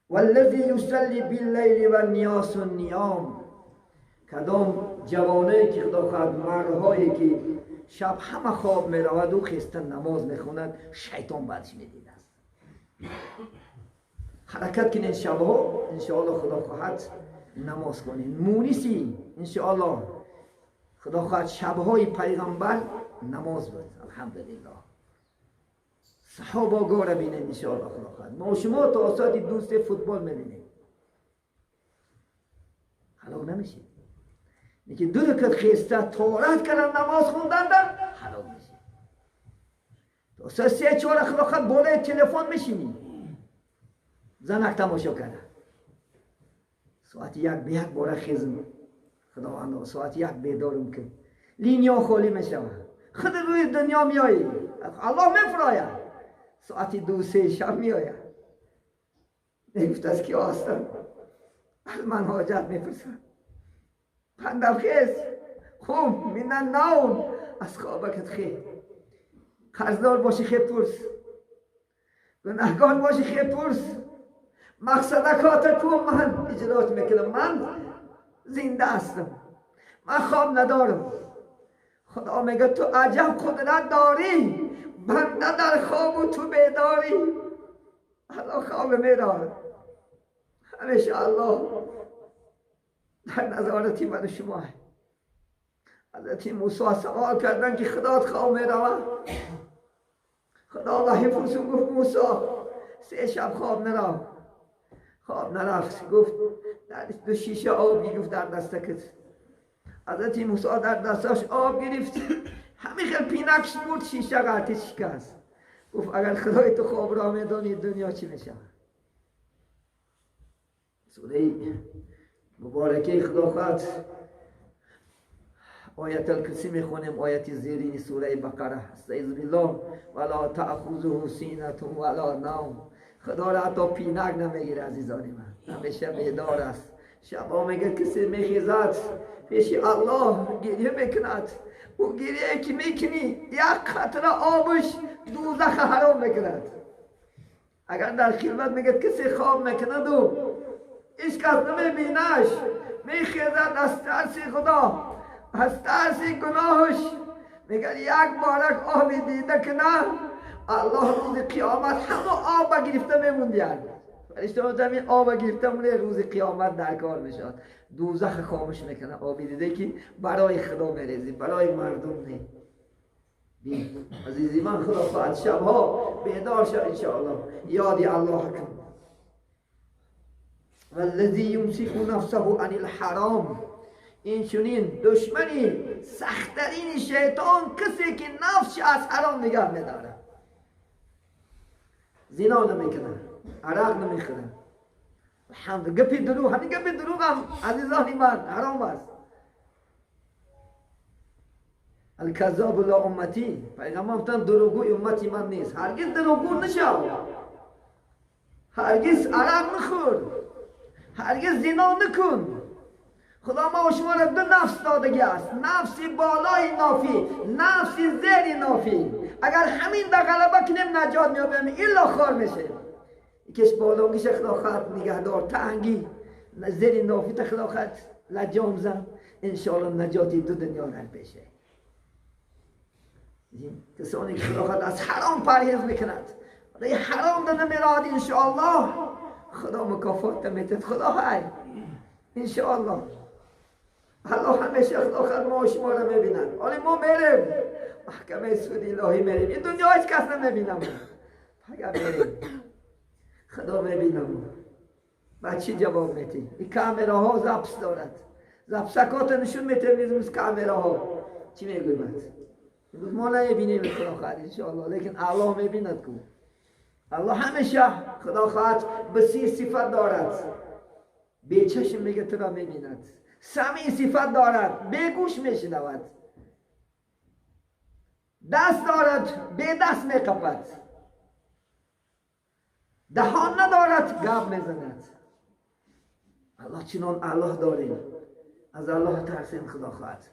والذی یصلی باللیل و الناس نیام. کدام جوانایی که خدا خواهد، مردهایی که شب همه خواب می رود و خسته نماز می خوند، شیطان بعدش می دیده است. حرکت کنین شبها، انشاءالله خدا خواهد نماز کنین. مونسی انشاءالله خدا خواهد شبهای پیغمبر نماز بود. الحمدلله صحابه گوره بینید انشاءالله خدا خواهد. ما شما تا آساتی دوست فوتبال میبینید حلاق نمیشید. اینکه دو رکعت خسته طهارت کردن نماز خوندن در حلاق میشید. تا سه چهار خدا خواهد بالای تلفن میشینید زنک تماشا کردن. ساعت یک به یک باره خیزم خداوند، ساعت یک بیدارم که لینیا خالی میشود، خود روی دنیا میایی، الله میفراید. ساعت 2 3 شب میآید، میگفت از کی هستم؟ از من حاجت میپرسم. پندم خیز خوب من نوم، از خوابکت خیز. قرضدار باشی خیلی پرس، گناهگار باشی خیلی پرس. مقصدکات کو من اجرات میکنم، من زنده هستم، من خواب ندارم. خدا میگه تو عجب قدرت داری، بنده در خواب و تو بیداری. الله خواب میدارد، همیشه الله در نظارتی من و شما. حضرت موسی سوال کردن که خدا خواب میدارد. خدا وحی فرسون گفت موسی 3 شب خواب نرفت. خواب نرفت، گفت در 2 شیشه آب گفت در دستکت. حضرت موسی در دستش آب گرفت، همین خیلی پینکش برد، شیشه قطعی شکست. گفت اگر خدای تو خواب را میدانی دنیا چی میشه؟ سوره مبارکه خدا خواهد آیت الکرسی میخونیم، آیت زیرین سوره بقره. استعیذ بالله ولا تأخذه سینة ولا نوم. خدا را حتی پینک نمیگیره عزیزان من، همیشه بیدار است. شبا میگه کسی میخیزد پیش الله گریه میکند، و گریه که میکنی یک قطره آبش دوزخ حرام میکند. اگر در خلوت میگه کسی خواب میکند و هیچ کس نمیبینش، میخیزد از ترس خدا، از ترس گناهش، میگه یک بارک آب دیده که نه، الله روز قیامت همه آب گرفته میموندید. فرشته زمین آب گرفته مونه، روز قیامت در کار میشد. دوزخ خاموش میکنه. آبی دیده که برای خدا میریزی، برای مردم نه. عزیزی من خدا خواهد شبها بیدار شد انشاءالله، یادی الله کن. والذی یمسک نفسه عن الحرام. این چنین دشمنی سخت‌ترین شیطان کسی که نفسش از حرام نگه میداره. زنا نمیکنه، عراق نمیخوره، گپی دروغ، همین گپی دروغ هم عزیزان من حرام است. الکذاب لا امتی، پیغمبر گفتن دروغگوی امتی من نیست. هرگز دروغگو نشو، هرگز عراق نخور، هرگز زنا نکن. خدا ما و شما را 2 نفس دادگی است، نفس بالای نافی، نفس زیر نافی. اگر همین در غلبه کنیم نجات میابیم، الا خار میشه. یکیش بالا میشه خدا خواهد نگهدار، تنگی زیر نافی تا خدا خواهد لجام زن، انشاءالله نجاتی 2 دنیا در پیشه. کسانی که خدا خواهد از حرام پرهیز میکند، برای حرام ده نمیراد، انشاءالله خدا مکافات میتد. خدا های انشاءالله الله همیشه خدا خواهد ما و شما را میبینند. ولی ما میریم محکمه سودی الهی میریم، این دنیا هیچ کس نمیبینم، فقط میریم خدا میبینم. بعد چی جواب میتیم؟ این کامراها زبس دارد، زبسکات نشون میتیم میزمز کامراها. چی میگوید؟ ما نمیبینیم خدا خواهد انشاءالله، لیکن الله میبیند که الله همیشه خدا خواهد بسیار صفت دارد. به چشم میگه تو را میبیند، سمعی صفت دارد، به گوش میشنود، دست دارد، به دست میقپد، دهان ندارد، گپ میزند. الله چنان الله داریم، از الله ترسیم خدا خواهد.